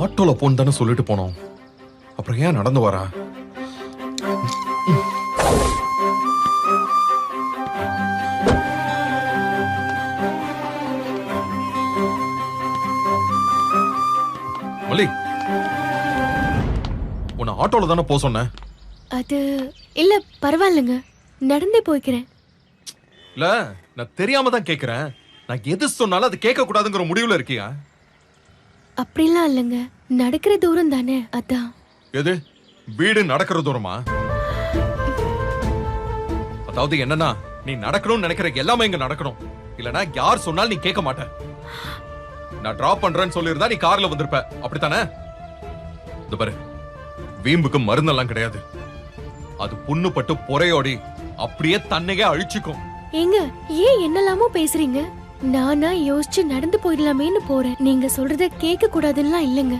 ஆட்டோல போன்னு தானே சொல்லிட்டு போனோம். அப்புறம் ஏன் நடந்து வரா? மல்லி, உன்னை ஆட்டோல தானே போக சொன்னேன். அது இல்ல, பரவாயில்லைங்க, நடந்தே போய்க்கிறேன். இல்ல, நான் தெரியாம தான் கேக்குறேன். நான் எது சொன்னாலும் அது கேட்க கூடாதுங்கிற முடிவுல இருக்கியா? அப்படிலாம் இல்லைங்க, நடக்கிற தூரம் தானே, அதான். எது வீடு நடக்கிற தூரமா? அதாவது என்னன்னா, நீ நடக்கணும்னு நினைக்கிற எல்லாமே இங்க நடக்கணும். இல்லனா யார் சொன்னாலும் நீ கேட்க மாட்ட. நான் டிராப் பண்றேன்னு சொல்லியிருந்தா நீ கார்ல வந்திருப்ப, அப்படித்தானே? இது பாரு, வீம்புக்கு மருந்தெல்லாம் கிடையாது. அது புண்ணு பட்டு பொறையோடி அப்படியே தன்னையே அழிச்சுக்கும். ஏங்க, ஏன் என்னெல்லாமோ பேசுறீங்க? நானா யோசிச்சு நடந்து போயிடலாமேன்னு போறேன். நீங்க சொல்றத கேட்க கூடாதுன்னா இல்லைங்க.